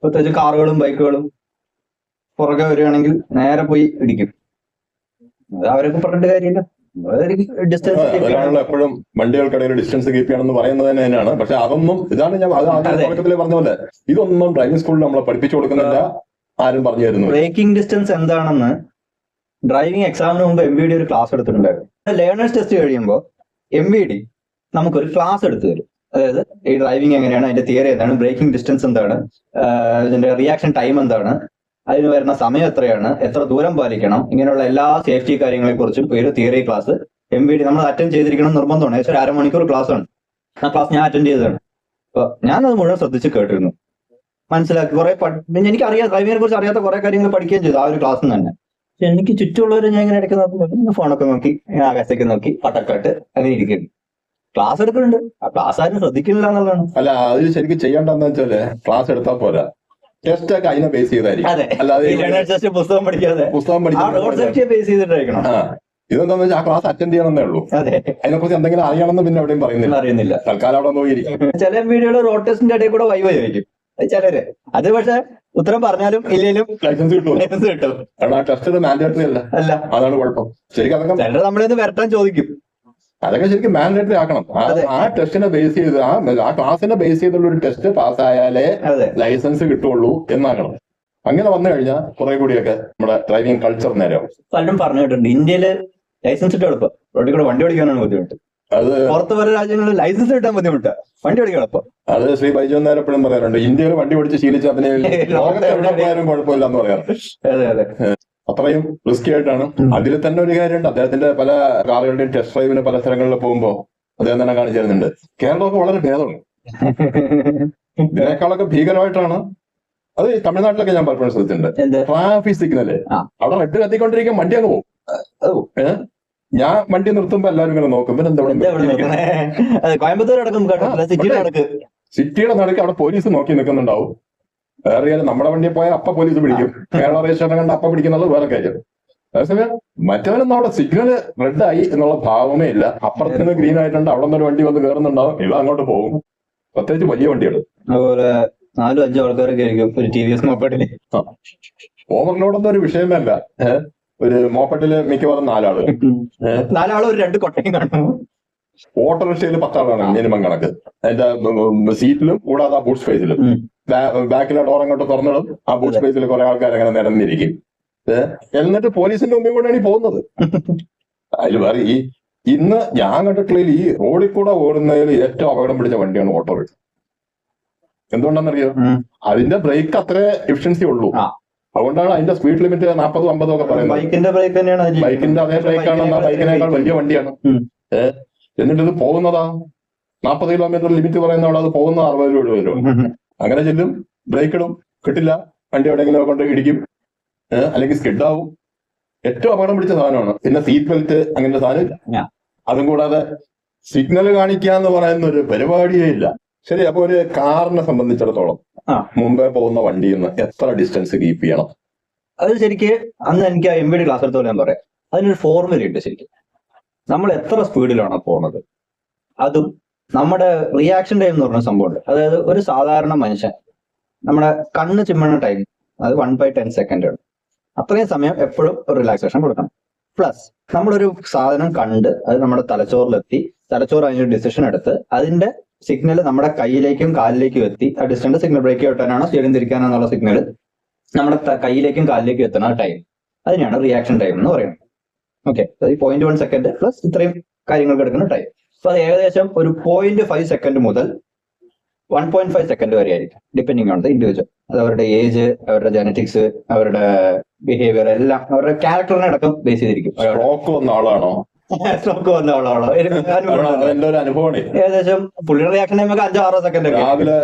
പ്രത്യേകിച്ച് കാറുകളും ബൈക്കുകളും പുറകെ വരികയാണെങ്കിൽ നേരെ പോയി ഇടിക്കും. അത് അവരൊക്കെ പറഞ്ഞിട്ട് കാര്യമില്ല. എപ്പോഴും വണ്ടികൾക്കിടയിൽ ഡിസ്റ്റൻസ് കീപ്പ് ചെയ്യണമെന്ന് പറയുന്നത് തന്നെയാണ്. പക്ഷെ അതൊന്നും, ഇതാണ് ഞാൻ തുടക്കത്തില് പറഞ്ഞ പോലെ, ഇതൊന്നും ഡ്രൈവിംഗ് സ്കൂളിൽ നമ്മളെ പഠിപ്പിച്ചു കൊടുക്കുന്നില്ല, ആരും പറഞ്ഞു തരുന്നു. ബ്രേക്കിംഗ് ഡിസ്റ്റൻസ് എന്താണെന്ന് ഡ്രൈവിംഗ് എക്സാമിന് മുമ്പ് MVD ഒരു ക്ലാസ് എടുത്തിട്ടുണ്ടായിരുന്നു. ലേണേഴ്സ് ടെസ്റ്റ് കഴിയുമ്പോൾ MVD നമുക്കൊരു ക്ലാസ് എടുത്തു തരും. അതായത് ഈ ഡ്രൈവിംഗ് എങ്ങനെയാണ്, അതിന്റെ തിയറി എന്താണ്, ബ്രേക്കിംഗ് ഡിസ്റ്റൻസ് എന്താണ്, ഇതിന്റെ റിയാക്ഷൻ ടൈം എന്താണ്, അതിന് വരുന്ന സമയം എത്രയാണ്, എത്ര ദൂരം പാലിക്കണം, ഇങ്ങനെയുള്ള എല്ലാ സേഫ്റ്റി കാര്യങ്ങളെ കുറിച്ചും ഒരു തിയറി ക്ലാസ് MVD നമ്മൾ അറ്റൻഡ് ചെയ്തിരിക്കണം നിർബന്ധമാണ്. ഏകദേശം ഒരു അരമണിക്കൂർ ക്ലാസ് ആണ്. ആ ക്ലാസ് ഞാൻ അറ്റൻഡ് ചെയ്തതാണ്. അപ്പൊ ഞാനത് മുഴുവൻ ശ്രദ്ധിച്ച് കേട്ടിരുന്നു, മനസ്സിലാക്കി. കുറെ എനിക്കറിയാം, ഡ്രൈവിങ്ങിനെ കുറിച്ച് അറിയാത്ത കുറെ കാര്യങ്ങൾ പഠിക്കുകയും ചെയ്തു ആ ഒരു ക്ലാസ്സിൽ തന്നെ. പക്ഷെ എനിക്ക് ചുറ്റുമുള്ളവരെ ഞാൻ ഇങ്ങനെ ഇടയ്ക്ക് നോക്കുമ്പോൾ ഫോണൊക്കെ നോക്കി ആകാശത്തേക്ക് നോക്കി പട്ടക്കാട്ട് അങ്ങനെ ഇരിക്കുന്നു. ക്ലാസ് എടുക്കുന്നുണ്ട്, ആ ക്ലാസ് ആരും ശ്രദ്ധിക്കുന്നില്ല എന്നുള്ളതാണ്. അല്ല, അതിൽ ശരിക്കും ചെയ്യേണ്ടതെന്ന് വെച്ചാല് ക്ലാസ് എടുത്താൽ പോരാ, ടെസ്റ്റ് ഒക്കെ അതിനെ ബേസ് ചെയ്തായിരിക്കും. അതെ, അല്ലാതെ ജസ്റ്റ് പുസ്തകം പഠിക്കാതെ പുസ്തകം ആ റോഡ് പഠിക്കാൻ സേഫ്റ്റിയെ ബേസ് ചെയ്തിട്ടായിരിക്കണം. ഇതെന്താന്ന് വെച്ചാൽ ആ ക്ലാസ് അറ്റൻഡ് ചെയ്യണമെന്നേ ഉള്ളൂ. അതെ, അതിനെക്കുറിച്ച് എന്തെങ്കിലും അറിയണമെന്ന് പിന്നെ എവിടെയും പറയുന്നില്ല. അറിയുന്നില്ല. തൽക്കാലം അവിടെ പോയിരിക്കും. ചില വീഡിയോകൾ റോഡ് ടെസ്റ്റിന്റെ ഇടയിൽ കൂടെ വൈവ് ചോദിക്കും ചിലര്. അത് പക്ഷെ ഉത്തരം പറഞ്ഞാലും ഇല്ലേലും ലൈസൻസ് കിട്ടും. ലൈസൻസ് കിട്ടും. കാരണം ആ ടെസ്റ്റ് മാൻഡേറ്ററി അല്ല. അല്ല, അതാണ് കുഴപ്പം. ശരിക്കും അതൊക്കെ ചിലര് നമ്മളെ വരട്ടാൻ ചോദിക്കും. അതൊക്കെ ശരിക്കും മാൻഡേറ്ററി ആക്കണം. ആ ടെസ്റ്റിനെ ബേസ് ചെയ്ത് ആ ക്ലാസിനെ ബേസ് ചെയ്തുള്ള ഒരു ടെസ്റ്റ് പാസ്സായാലേ അതെ, ലൈസൻസ് കിട്ടുള്ളൂ എന്നാക്കണം. അങ്ങനെ വന്നു കഴിഞ്ഞാൽ കുറെ കൂടിയൊക്കെ നമ്മുടെ ഡ്രൈവിംഗ് കൾച്ചർ നേരെയാവും. പലരും പറഞ്ഞു കേട്ടിട്ടുണ്ട് ഇന്ത്യയില് ലൈസൻസ് കിട്ടാൻ എളുപ്പം, റോഡിൽ കൂടെ വണ്ടി ഓടിക്കാനാണ് ബുദ്ധിമുട്ട്. അത് പുറത്ത് പല രാജ്യങ്ങളിൽ ലൈസൻസ് കിട്ടാൻ ബുദ്ധിമുട്ട്, വണ്ടി ഓടിക്കാൻ എളുപ്പം. അത് ശ്രീ ബൈജു നേരം എപ്പോഴും പറയാറുണ്ട്, ഇന്ത്യയിൽ വണ്ടി ഓടിച്ച് ശീലിച്ച അതിന് ലോകത്ത് എവിടെ പോയാലും കുഴപ്പമില്ല എന്ന് പറയാറുണ്ട്. അതെ അതെ, അത്രയും റിസ്കി ആയിട്ടാണ്. അതിൽ തന്നെ ഒരു കാര്യമുണ്ട്, അദ്ദേഹത്തിന്റെ പല കാറുകളുടെയും ടെസ്റ്റ് ഡ്രൈവിന് പല സ്ഥലങ്ങളിൽ പോകുമ്പോൾ അദ്ദേഹം തന്നെ കാണിച്ചു തരുന്നുണ്ട്, കേരളമൊക്കെ വളരെ ഭേദമാണ്. ഇതിനേക്കാളൊക്കെ ഭീകരമായിട്ടാണ്. അത് ഈ തമിഴ്നാട്ടിലൊക്കെ ഞാൻ പലപ്പോഴും ശ്രദ്ധിച്ചിട്ടുണ്ട്. ട്രാഫിക് സിഗ്നല് അവിടെ റെഡ് കത്തിക്കൊണ്ടിരിക്കാൻ വണ്ടി അങ്ങ് പോകും. ഞാൻ വണ്ടി നിർത്തുമ്പോ എല്ലാവരും ഇങ്ങനെ നോക്കും, എന്താ കോയമ്പത്തൂർ അടക്കം സിറ്റിയുടെ നടുക്ക് അവിടെ പോലീസ് നോക്കി നിൽക്കുന്നുണ്ടാവും. വേറെ നമ്മുടെ വണ്ടിയിൽ പോയാൽ അപ്പ പോലീസ് പിടിക്കും. കേരള രജിസ്ട്രേഷൻ കണ്ട് അപ്പ പിടിക്കുന്നത് വേറെ കാര്യം. അതേസമയം മറ്റവനൊന്നും അവിടെ സിഗ്നൽ റെഡ് ആയി എന്നുള്ള ഭാവമേ ഇല്ല. അപ്പുറത്ത് നിന്ന് ഗ്രീൻ ആയിട്ടുണ്ട്, അവിടെ നിന്ന് ഒരു വണ്ടി വന്ന് കയറുന്നുണ്ടാവും, ഇവ അങ്ങോട്ട് പോകും. പ്രത്യേകിച്ച് വലിയ വണ്ടികൾ. അതുപോലെ 4-5 ആൾക്കാരൊക്കെ ആയിരിക്കും ഒരു TVS മോപ്പഡില്. ഓവർലോഡൊന്നും ഒരു വിഷയമേ അല്ല. ഒരു മോപ്പഡില് മിക്കവാറും 4 ആള്, 4 ആള് ഒരു 2 കൊട്ടയും കാണും. ഓട്ടോറിക്ഷയിൽ 10 ആളാണ് മിനിമം കണക്ക്. അതിന്റെ സീറ്റിലും കൂടാതെ ആ ബൂട്ട് സ്പേസിലും. ബാക്കിലെ ഡോർ അങ്ങോട്ട് തുറന്നിടും, ആ ബൂട്ട് സ്പേസിൽ കുറെ ആൾക്കാർ അങ്ങനെ നിരന്നിരിക്കും. എന്നിട്ട് പോലീസിന്റെ മുമ്പിൽ കൂടെയാണ് ഈ പോകുന്നത്. അതിൽ വേറെ ഇന്ന് ഞാൻ കണ്ടിട്ടുള്ള ഈ റോഡിൽ കൂടെ ഓടുന്നതിൽ ഏറ്റവും അപകടം പിടിച്ച വണ്ടിയാണ് ഓട്ടോറിക്ഷ. എന്തുകൊണ്ടാണെന്നറിയോ? അതിന്റെ ബ്രേക്ക് അത്ര എഫിഷ്യൻസി ഉള്ളൂ. അതുകൊണ്ടാണ് അതിന്റെ സ്പീഡ് ലിമിറ്റ് 40-50 ഒക്കെ പറയുന്നത്. ബൈക്കിന്റെ ബ്രേക്ക് തന്നെയാണ്, ബൈക്കിന്റെ അതേ ബ്രേക്കാണ്, ബൈക്കിനേക്കാൾ വലിയ വണ്ടിയാണ്. എന്നിട്ട് ഇത് പോകുന്നതാ 40 കിലോമീറ്റർ ലിമിറ്റ് പറയുന്ന അവിടെ അത് പോകുന്നത് 60 രൂപ. അങ്ങനെ ചെല്ലും, ബ്രേക്ക് ഇടും, കിട്ടില്ല, വണ്ടി എവിടെയെങ്കിലും കൊണ്ട് ഇടിക്കും, അല്ലെങ്കിൽ സ്കിഡ് ആവും. ഏറ്റവും അപകടം പിടിച്ച സാധനമാണ്. പിന്നെ സീറ്റ് ബെൽറ്റ് അങ്ങനത്തെ സാധനം. അതും കൂടാതെ സിഗ്നൽ കാണിക്കുക എന്ന് പറയുന്ന ഒരു പരിപാടിയേ ഇല്ല. ശരി, അപ്പൊ ഒരു കാറിനെ സംബന്ധിച്ചിടത്തോളം മുമ്പേ പോകുന്ന വണ്ടിയിൽ നിന്ന് എത്ര ഡിസ്റ്റൻസ് കീപ്പ് ചെയ്യണം? അത് ശരിക്ക് അന്ന് എനിക്ക് MVD ക്ലാസ് എടുത്തോളം ഞാൻ പറയാം, അതിനൊരു ഫോർമുല ഉണ്ട്. ശരിക്കും നമ്മൾ എത്ര സ്പീഡിലാണോ പോകുന്നത്, അതും നമ്മുടെ റിയാക്ഷൻ ടൈം എന്ന് പറഞ്ഞ സംഭവമുണ്ട്. അതായത് ഒരു സാധാരണ മനുഷ്യൻ നമ്മുടെ കണ്ണ് ചിമ്മണ ടൈം അത് 1/10 സെക്കൻഡ് ആണ്. അത്രയും സമയം എപ്പോഴും ഒരു റിലാക്സേഷൻ കൊടുക്കണം. പ്ലസ് നമ്മളൊരു സാധനം കണ്ട് അത് നമ്മുടെ തലച്ചോറിലെത്തി, തലച്ചോറ് അതിനൊരു ഡിസിഷൻ എടുത്ത് അതിന്റെ സിഗ്നൽ നമ്മുടെ കൈയിലേക്കും കാലിലേക്കും എത്തി, ആ ഡിസ്റ്റന്റ് സിഗ്നൽ ബ്രേക്ക് കിട്ടാനാണോ സ്റ്റീറിംഗ് തിരിക്കാനാണെന്നുള്ള സിഗ്നൽ നമ്മുടെ കൈയിലേക്കും കാലിലേക്കും എത്തുന്ന ടൈം, അതിനാണ് റിയാക്ഷൻ ടൈം എന്ന് പറയുന്നത്. ഓക്കെ, 0.1 സെക്കൻഡ് പ്ലസ് ഇത്രയും കാര്യങ്ങൾക്ക് എടുക്കുന്ന ടൈം. അപ്പൊ അത് ഏകദേശം ഒരു 0.5 സെക്കൻഡ് മുതൽ 1.5 സെക്കൻഡ് വരെ ആയിരിക്കും, ഡിപ്പെൻഡിങ് ഓൺ ദ ഇൻഡിവിജ്വൽ. അത് അവരുടെ ഏജ്, അവരുടെ ജനറ്റിക്സ്, അവരുടെ ബിഹേവിയർ എല്ലാം അവരുടെ ക്യാരക്ടറിനെ അടക്കം ബേസ് ചെയ്തിരിക്കും. സ്ട്രോക്ക് വന്ന ആളാണോ, സ്ട്രോക്ക് വന്ന ആളാണോ, എന്റെ ഒരു അനുഭവമാണ്. ഏകദേശം പുള്ളിയുടെ റിയാക്ഷൻ ടൈം ഒക്കെ 5-6 സെക്കൻഡ്. രാവിലെ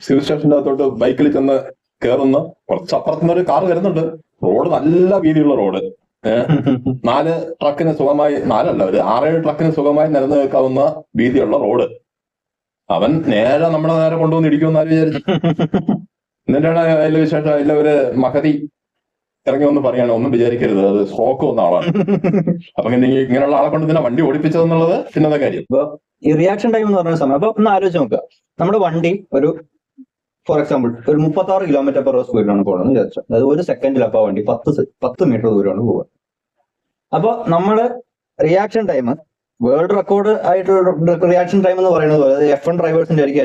സിവിൽ സ്റ്റേഷന്റെ അകത്തോട്ട് ബൈക്കിൽ ചെന്ന് കയറുന്ന കുറച്ചപ്പുറത്തുനിന്ന് ഒരു കാർ വരുന്നുണ്ട്. റോഡ് നല്ല വീതിയുള്ള റോഡ്, 4 ട്രക്കിന് സുഖമായി, 4 അല്ല ഒരു 6-7 ട്രക്കിന് സുഖമായി നിരന്നു നിൽക്കാവുന്ന വീതിയുള്ള റോഡ്. അവൻ നേരെ നമ്മുടെ നേരെ കൊണ്ടുവന്ന് ഇടിക്കുമെന്ന് ആര് വിചാരിച്ചു? എന്നിട്ടാണ് അതിൽ വിശേഷം എല്ലാവര് മഹതി ഇറങ്ങി വന്ന് പറയാണ്, ഒന്നും വിചാരിക്കരുത്, അത് സ്ട്രോക്ക് വന്ന ആളാണ്. അപ്പൊ ഇങ്ങനെയുള്ള ആളെ കൊണ്ട് തന്നെ വണ്ടി ഓടിപ്പിച്ചതെന്നുള്ളത് പിന്നത്തെ കാര്യം. ഇപ്പൊ ഈ റിയാക്ഷൻ ടൈം എന്ന് പറഞ്ഞ സമയം, അപ്പൊ ഒന്ന് ആലോചിച്ച് നോക്കുക, നമ്മുടെ വണ്ടി ഒരു ഫോർ എക്സാമ്പിൾ ഒരു 36 km/h സ്പീഡിലാണ് പോകുന്നത് വിചാരിച്ചു. അതായത് 1 സെക്കൻഡിൽ അപ്പൊ വണ്ടി 10 മീറ്റർ ദൂരമാണ് പോകുക. അപ്പൊ നമ്മുടെ റിയാക്ഷൻ ടൈം വേൾഡ് റെക്കോർഡ് ആയിട്ടുള്ള റിയാക്ഷൻ ടൈം എന്ന് പറയുന്നത് പോലെ F1 ഡ്രൈവേഴ്സിന്റെ ആയിരിക്കും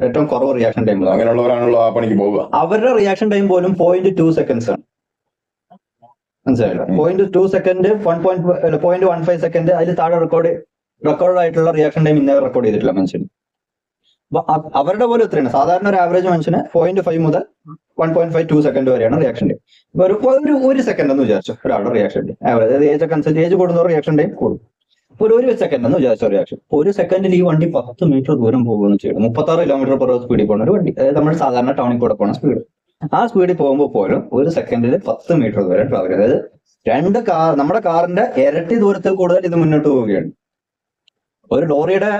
ഏറ്റവും കുറവ് റിയാക്ഷൻ ടൈം. അങ്ങനെയുള്ളവരാണല്ലോ ആ പണിക്ക് പോവുക. അവരുടെ റിയാക്ഷൻ ടൈം പോലും 0.2 സെക്കൻഡ്സ് ആണ്. മനസ്സിലായില്ല? 0.2 സെക്കൻഡ്, 0.15 സെക്കൻഡ്, അതിൽ താഴെ റെക്കോർഡ് ആയിട്ടുള്ള റിയാക്ഷൻ ടൈം ഇന്നേ റെക്കോർഡ് ചെയ്തിട്ടില്ല മനുഷ്യന്. അപ്പൊ അവരുടെ പോലും എത്രയാണ്? സാധാരണ ഒരു ആവറേജ് മനുഷ്യന് 0.5 മുതൽ 1.52 സെക്കൻഡ് വരെയാണ് റിയാക്ഷൻ ടൈം. ഇപ്പൊ ഒരു സെക്കൻഡ് എന്ന് വിചാരിച്ചു ഒരാളുടെ റിയാക്ഷൻ ടൈം ആവറേജ്, ഏജ് ഒക്കെ അനുസരിച്ച് ഏജ് കൂടുന്നവർ റിയാക്ഷൻ ടൈം കൂടും. ഒരു സെക്കൻഡ് എന്ന് വിചാരിച്ച റിയാക്ഷൻ, 1 സെക്കൻഡിൽ ഈ വണ്ടി 10 മീറ്റർ ദൂരം പോകുകയെന്ന് ചെയ്യണം. 36 km/h സ്പീഡിൽ പോകുന്ന ഒരു വണ്ടി, അതായത് നമ്മൾ സാധാരണ ടൗണിൽ കൂടെ പോകുന്ന സ്പീഡ്. ആ സ്പീഡിൽ പോകുമ്പോൾ പോലും 1 സെക്കൻഡിൽ 10 മീറ്റർ ദൂരം ട്രാവൽ ചെയ്യും. അതായത് നമ്മുടെ കാറിന്റെ ഇരട്ടി ദൂരത്തിൽ കൂടുതൽ ഇത് മുന്നോട്ട് പോവുകയാണ്. ഒരു ലോറിയുടെ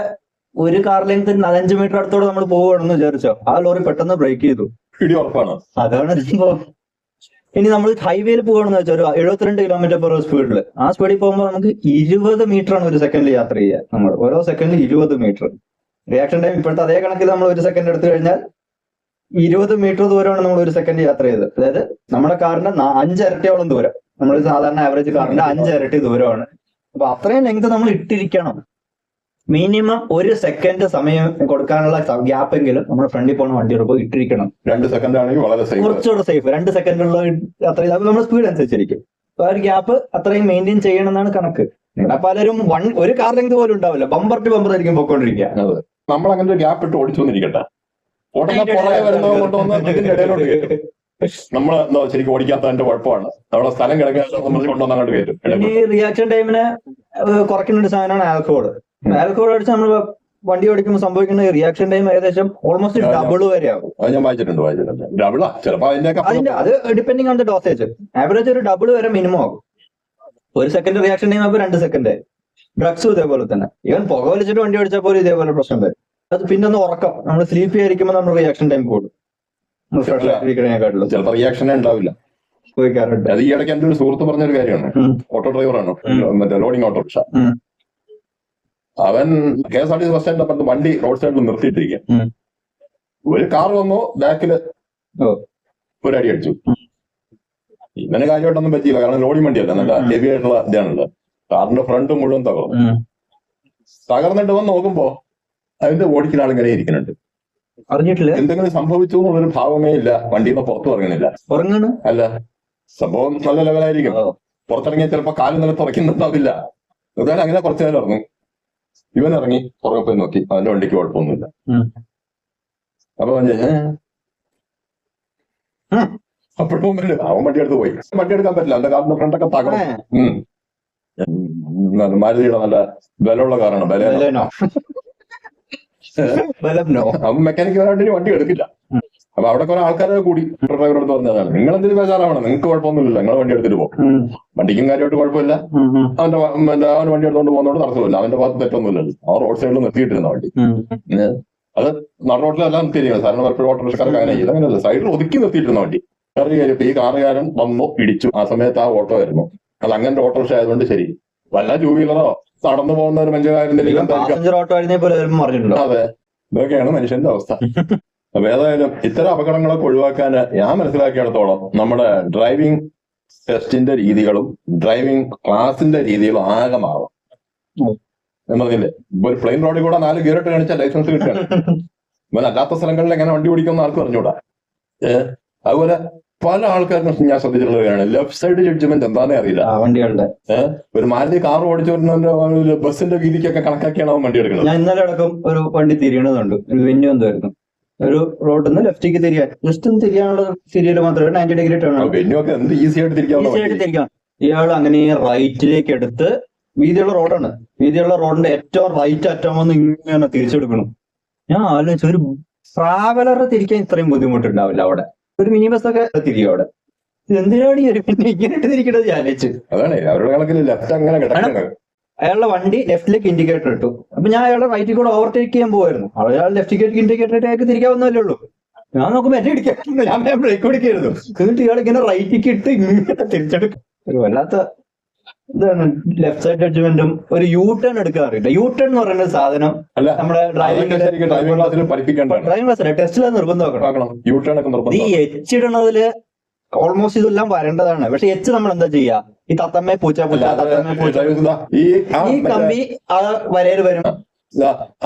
ഒരു കാർ ലെങ്ത് 5 മീറ്റർ അടുത്തോടെ നമ്മൾ പോവുകയാണെന്ന് വിചാരിച്ചോ, ആ ലോറി പെട്ടെന്ന് ബ്രേക്ക് ചെയ്തു, ഇടി ഉറപ്പാണ്. അതാണ് സംഭവം. ഇനി നമ്മൾ ഹൈവേയിൽ പോകണമെന്ന് വെച്ചാൽ ഒരു 72 km/h സ്പീഡിൽ, ആ സ്പീഡിൽ പോകുമ്പോൾ നമുക്ക് 20 മീറ്റർ ആണ് ഒരു സെക്കൻഡിൽ യാത്ര ചെയ്യുക. നമ്മൾ ഓരോ സെക്കൻഡിൽ 20 മീറ്റർ. റിയാക്ഷൻ ടൈം ഇപ്പോഴത്തെ അതേ കണക്കിൽ നമ്മൾ ഒരു സെക്കൻഡ് എടുത്തു കഴിഞ്ഞാൽ 20 മീറ്റർ ദൂരമാണ് നമ്മൾ ഒരു സെക്കൻഡ് യാത്ര ചെയ്തത്. അതായത് നമ്മുടെ കാറിന്റെ 5 ഇരട്ടിയോളം ദൂരം, നമ്മൾ സാധാരണ ആവറേജ് കാറിന്റെ 5 ഇരട്ടി ദൂരമാണ്. അപ്പൊ അത്രയും ലെങ്ത് നമ്മൾ ഇട്ടിരിക്കണം. മിനിമം 1 സെക്കൻഡ് സമയം കൊടുക്കാനുള്ള ഗ്യാപ്പെങ്കിലും നമ്മുടെ ഫ്രണ്ടിൽ പോകുന്ന വണ്ടിയോടൊപ്പം ഇട്ടിരിക്കണം. 2 സെക്കൻഡ് ആണെങ്കിൽ വളരെ സേഫ്. കുറച്ചുകൂടെ സേഫ്. 2 സെക്കൻഡുള്ള അത്രയും നമ്മുടെ സ്പീഡ് അനുസരിച്ചിരിക്കും. അപ്പൊ ആ ഒരു ഗ്യാപ്പ് അത്രയും മെയിൻറ്റെയിൻ ചെയ്യണം എന്നാണ് കണക്ക്. ഇവിടെ പലരും ഒരു കാർ ലെങ്ത് പോലും ഉണ്ടാവില്ല, ബമ്പർ ടു ബമ്പർ ആയിരിക്കും പൊക്കോണ്ടിരിക്കുക. നമ്മൾ അങ്ങനെ ഒരു ഗ്യാപ്പ് ഇട്ട് ഓടിച്ചു വന്നിരിക്കട്ടെ, ഓടുന്ന പുറകെ വരുന്നത് കൊണ്ടുവന്ന് ഇതിന്റെ ഇടയിലോട്ട് കയറ്റും. നമ്മൾ എന്താ ശരിക്കും ഓടിക്കാത്തതിന്റെ കുഴപ്പമാണ്, നമ്മുടെ സ്ഥലം കിടക്കാൻ നമ്മൾ കൊണ്ടുവന്ന് അങ്ങോട്ട് കയറ്റും. ഇനി റിയാക്ഷൻ ടൈമിനെ കുറയ്ക്കുന്ന ഒരു സാധനമാണ് ആൽക്കഹോൾ. ആൽക്കഹോൾ അടിച്ച് നമ്മൾ വണ്ടി ഓടിക്കുമ്പോൾ സംഭവിക്കുന്ന റിയാക്ഷൻ ടൈം ഏകദേശം ഓൾമോസ്റ്റ് ഡബിൾ വരെ ആകും. അത് ഞാൻ വായിച്ചിട്ടുണ്ട്. ഡബിളാ ചിലപ്പോ അതിന്റെ അത് depending on the dosage. Average ഒരു ഡബിൾ വരെ മിനിമം ആകും. 1 സെക്കൻഡ് റിയാക്ഷൻ ടൈം ആകുമ്പോൾ 2 സെക്കൻഡ്. ഡ്രഗ്സും ഇതേപോലെ തന്നെ. ഈവൻ പുക വലിച്ചിട്ട് വണ്ടി ഓടിച്ചാൽ പോലും ഇതേപോലെ പ്രശ്നം വരും. അത് പിന്നെ ഒന്ന് ഉറക്കം, നമ്മൾ സ്ലീപ്പി ആയിരിക്കുമ്പോൾ നമ്മൾ റിയാക്ഷൻ ടൈം കൂടും. ചിലപ്പോൾ റിയാക്ഷനേ ഉണ്ടാവില്ല. പോയിക്കാറുണ്ട്. അത് ഈ ഇടയ്ക്ക് എന്റെ ഒരു സുഹൃത്ത് പറഞ്ഞൊരു കാര്യമാണ്. ഓട്ടോ ഡ്രൈവറാണ്, മറ്റേ ലോഡിംഗ് ഓട്ടോറിക്ഷ. അവൻ KSRTC ബസ് സ്റ്റാൻഡിന്റെ അപ്പുറത്ത് വണ്ടി റോഡ് സൈഡിൽ നിർത്തിയിട്ടിരിക്കുക. ഒരു കാർ വന്നു ബാക്കില് ഒരു അടി അടിച്ചു. ഇവന് കാര്യമായിട്ടൊന്നും പറ്റിയില്ല, കാരണം ലോഡിംഗ് വണ്ടിയല്ല, നല്ല ഹെവി ആയിട്ടുള്ള ഇതാണുള്ളത്. കാറിന്റെ ഫ്രണ്ട് മുഴുവൻ തകർന്നിട്ട് വന്ന് നോക്കുമ്പോ അതിന്റെ ഓടിക്കുന്ന ആളിങ്ങനെ ഇരിക്കുന്നുണ്ട്. അറിഞ്ഞിട്ടില്ല എന്തെങ്കിലും സംഭവിച്ചു എന്നുള്ളൊരു ഭാവമേ ഇല്ല. വണ്ടിയിൽ നിന്ന് പുറത്ത് ഇറങ്ങുന്നില്ല. അല്ല, സംഭവം നല്ല ലെവലായിരിക്കും. പുറത്തിറങ്ങിയാൽ ചിലപ്പോ കാല് നില തുറക്കുന്നുണ്ടാവില്ല. എന്തായാലും അങ്ങനെ കുറച്ചു നേരം ഇറങ്ങും. ഇവൻ ഇറങ്ങി പുറകെ പോയി നോക്കി, അവന്റെ വണ്ടിക്ക് കുഴപ്പമൊന്നുമില്ല. അപ്പൊ അപ്പോഴും അവൻ വണ്ടി എടുത്ത് പോയി. വണ്ടി എടുക്കാൻ പറ്റില്ല, അവന്റെ കാറിന്റെ ഫ്രണ്ടൊക്കെ തകർന്നു. മാരുതിയുടെ നല്ല ബലമുള്ള കാറാണ്, അവൻ മെക്കാനിക്കലായിട്ട് വണ്ടി എടുക്കില്ല. അപ്പൊ അവിടെ കുറെ ആൾക്കാരെ കൂടി ഡ്രൈവർ എടുത്ത് പറഞ്ഞതാണ്, നിങ്ങൾ എന്തെങ്കിലും ബേജാറാവണം, നിങ്ങൾക്ക് കുഴപ്പമൊന്നുമില്ല, നിങ്ങൾ വണ്ടി എടുത്തിട്ട് പോകും. വണ്ടിക്കും കാര്യമായിട്ട് കുഴപ്പമില്ല. അവൻ വണ്ടി എടുത്തോണ്ട് പോകുന്നതോട് തടസ്സമില്ല, അവന്റെ ഭാഗത്ത് തെറ്റൊന്നുമില്ലല്ലോ. ആ റോഡ് സൈഡിൽ നിർത്തിയിട്ടിരുന്ന വണ്ടി. അത് നടുറോട്ടിലെല്ലാം നിർത്തിയിരിക്കുന്നത്. സാധാരണ പലപ്പോഴും ഓട്ടോറിക്ഷക്കാർക്ക് അങ്ങനെ ചെയ്യില്ല. അങ്ങനെയല്ല, സൈഡിൽ ഒതുക്കി നിർത്തിയിട്ടിരുന്ന വണ്ടി. കയറിയപ്പോ ഈ കാറുകാരൻ വന്നു ഇടിച്ചു. ആ സമയത്ത് ആ ഓട്ടോ ആയിരുന്നു. അത് അങ്ങനെ ഓട്ടോറിക്ഷ ആയതുകൊണ്ട് ശരി, വല്ല 2 വീലറോ നടന്നു പോകുന്ന ഒരു മനുഷ്യകാരൻ. അതെ, ഇതൊക്കെയാണ് മനുഷ്യന്റെ അവസ്ഥ. അപ്പൊ ഏതായാലും ഇത്തരം അപകടങ്ങളൊക്കെ ഒഴിവാക്കാൻ ഞാൻ മനസ്സിലാക്കിയിടത്തോളം നമ്മുടെ ഡ്രൈവിംഗ് ടെസ്റ്റിന്റെ രീതികളും ഡ്രൈവിംഗ് ക്ലാസിന്റെ രീതികളും ആകെ മാറും. ഞാൻ പറഞ്ഞില്ലേ, ഇപ്പൊ ഒരു പ്ലെയിൻ റോഡിൽ കൂടെ 4 ഗിയറിട്ട് കാണിച്ചാൽ ലൈസൻസ് കിട്ടുകയാണ്. ഇവൻ അല്ലാത്ത സ്ഥലങ്ങളിൽ എങ്ങനെ വണ്ടി ഓടിക്കുന്ന ആൾക്ക് പറഞ്ഞുകൂടാ. അതുപോലെ പല ആൾക്കാർക്കും ഞാൻ ശ്രദ്ധിച്ചിട്ടുള്ളതാണ്, ലെഫ്റ്റ് സൈഡ് ജഡ്ജ്മെന്റ് എന്താണെന്നേ അറിയില്ല വണ്ടികളുടെ. ഒരു മാരുതി കാർ ഓടിച്ചു വരുന്നതിന്റെ ബസ്സിന്റെ വീതിക്കൊക്കെ കണക്കാക്കിയാണ് അവൻ വണ്ടി എടുക്കുന്നത്. ഞാൻ ഇന്നലെ അടക്കം ഒരു വണ്ടി തിരിയണതുണ്ട്, ഒരു വെന്യൂ എന്തായിരുന്നു, ഒരു റോഡിൽ നിന്ന് ലെഫ്റ്റിലേക്ക് തിരിയാൻ ജസ്റ്റ് ഒന്ന് തിരിയാനുള്ള തിരിയല് മാത്രമേ 90 ഡിഗ്രി ടേൺ ആണ്. വെന്യൂ ഒക്കെ എന്ത് ഈസി ആയിട്ട് തിരിക്കാം. ഇയാൾ അങ്ങനെ റൈറ്റിലേക്ക് എടുത്ത്, വീതിയുള്ള റോഡാണ്, വീതിയുള്ള റോഡിന്റെ ഏറ്റവും റൈറ്റ് അറ്റം വന്ന് ഇങ്ങനെ തിരിച്ചെടുക്കണം. ഞാൻ ആലോചിച്ചു, ഒരു ട്രാവലറെ തിരിക്കാൻ ഇത്രയും ബുദ്ധിമുട്ടുണ്ടാവില്ല അവിടെ. ഒരു മിനി ബസ് ഒക്കെ തിരിയും അവിടെ. എന്തിനാണ് ഈ ഒരു പിന്നെ ഇങ്ങനെ തിരിക്കണത് ഞാൻ ആലോചിച്ചു. അതാണ് അവരുടെ കണക്കിൽ ലെഫ്റ്റ് അങ്ങനെ കിടക്കുന്നത്. അയാളുടെ വണ്ടി ലെഫ്റ്റിലേക്ക് ഇൻഡിക്കേറ്റർ ഇട്ടു. അപ്പൊ ഞാൻ അയാളുടെ റൈറ്റിൽ കൂടെ ഓവർടേക്ക് ചെയ്യാൻ പോകുമായിരുന്നു. അയാൾ ലെഫ്റ്റിലേക്ക് ഇൻഡിക്കേറ്റർ ഇട്ട് അയാൾക്ക് തിരിക്കാവുന്നല്ലേ ഉള്ളൂ. ഞാൻ നോക്കുമ്പോൾ എന്നെ ഇടിക്കാറുണ്ട്, ഞാൻ ബ്രേക്ക് പിടിക്കരുത്. എന്നിട്ട് ഇയാൾ ഇങ്ങനെ റൈറ്റിലേക്ക് ഇട്ട് ഇങ്ങനെ തിരിച്ചെടുക്കും. ഒരു വല്ലാത്ത ഇതാണ് ലെഫ്റ്റ് സൈഡ് ജഡ്ജ്മെന്റും. ഒരു യു ടേൺ എടുക്കാറില്ല. യു ടേൺ എന്ന് പറയുന്ന സാധനം നമ്മുടെ ഡ്രൈവിംഗ് ക്ലാസ്സിൽ ടെസ്റ്റിൽ നിർബന്ധമാക്കണം. ഈ എച്ച് ഇടണതില് ഓൾമോസ്റ്റ് ഇതെല്ലാം വരേണ്ടതാണ്. പക്ഷെ എച്ച് നമ്മൾ എന്താ ചെയ്യാ, ഈ തത്തമ്മ പൂച്ച പൂച്ച ഈ കമ്പി ആ വരയിൽ വരും.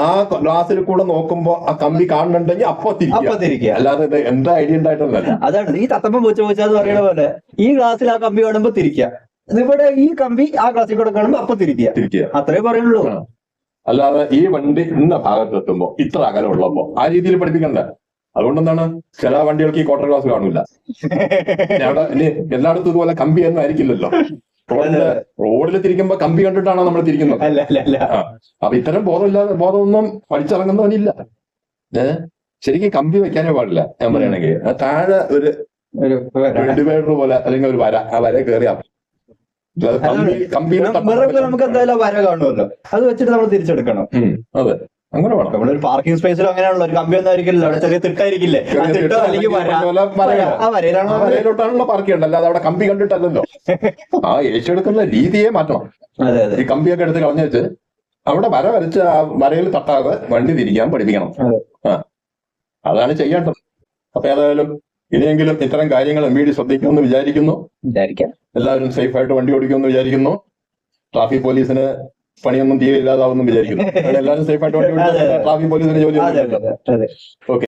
ആ ഗ്ലാസ്സിൽ കൂടെ നോക്കുമ്പോ ആ കമ്പി കാണുന്നുണ്ടെങ്കിൽ അപ്പൊ തിരിക്കുക, അല്ലാതെ എന്താ ഐഡിയ ഉണ്ടായിട്ടൊന്നല്ല. അതാണ് ഈ തത്തമ്മ പൂച്ച പൂച്ച എന്ന് പറയുന്ന പോലെ, ഈ ഗ്ലാസ്സിൽ ആ കമ്പി കാണുമ്പോ തിരിക്കുക, ഇവിടെ ഈ കമ്പി ആ ഗ്ലാസ്സിൽ കൂടെ കാണുമ്പോ അപ്പൊ തിരിക്കുക, അത്രേ പറയുള്ളൂ. അല്ലാതെ ഈ വണ്ടി ഇന്ന ഭാഗത്ത് എത്തുമ്പോ ഇത്ര അകലം ഉള്ളപ്പോ ആ രീതിയിൽ പഠിപ്പിക്കണ്ട. അതുകൊണ്ടെന്താണ് ചില വണ്ടികൾക്ക് ഈ ക്വാർട്ടർ ഗ്ലാസ് കാണില്ല. ഇനി എല്ലായിടത്തും ഇതുപോലെ കമ്പി ഒന്നും ആയിരിക്കില്ലല്ലോ. റോഡിൽ തിരിക്കുമ്പോ കമ്പി കണ്ടിട്ടാണോ നമ്മൾ തിരിക്കുന്നത്? അപ്പൊ ഇത്തരം ബോധമൊന്നും പഠിച്ചിറങ്ങുന്നവനില്ല. ശരിക്കും കമ്പി വെക്കാനേ പാടില്ല. ഞാൻ പറയുകയാണെങ്കിൽ താഴെ ഒരു ഡിവൈഡർ പോലെ അല്ലെങ്കിൽ ഒരു വര, ആ വര കയറിയാ നമുക്ക് എന്തായാലും വര കാണുമല്ലോ, അത് വെച്ചിട്ട് നമ്മൾ തിരിച്ചെടുക്കണം. അതെ, അങ്ങനെ വേണം. നമ്മളൊരു പാർക്കിംഗ് സ്പേസിലും അങ്ങനെയാണല്ലോ, ഒരു കമ്പിയൊന്നും ആയിരിക്കില്ല, അവിടെ ചെറിയ തിട്ടായിരിക്കില്ലേ, ആ തിട്ടോ അല്ലെങ്കിൽ ആ വരയിലാണോ വരയിലോട്ടാണല്ലോ പാർക്ക് ചെയ്യേണ്ടത്, അല്ലാതെ അവിടെ കമ്പി കണ്ടിട്ടല്ലല്ലോ. ആ ഏറ്റെടുക്കുന്ന രീതിയെ മാറ്റണം. അതെ അതെ ഈ കമ്പിയൊക്കെ എടുത്ത് കളഞ്ഞു വെച്ച് അവിടെ വര വരച്ച് ആ വരയിൽ തട്ടാതെ വണ്ടി തിരിക്കാൻ പഠിപ്പിക്കണം. ആ അതാണ് ചെയ്യേണ്ടത്. അപ്പൊ ഏതായാലും ഇനിയെങ്കിലും ഇത്തരം കാര്യങ്ങൾ MVD ശ്രദ്ധിക്കുമെന്ന് വിചാരിക്കുന്നു. എല്ലാവരും സേഫായിട്ട് വണ്ടി ഓടിക്കുമെന്ന് വിചാരിക്കുന്നു. ട്രാഫിക് പോലീസിന് പണിയൊന്നും തീരെ ഇല്ലാതാവുമെന്ന് വിചാരിക്കുന്നു. എല്ലാവരും സേഫായിട്ട് വണ്ടി ഓടിക്കാൻ ട്രാഫിക് പോലീസിന് ജോലി. ഓക്കെ.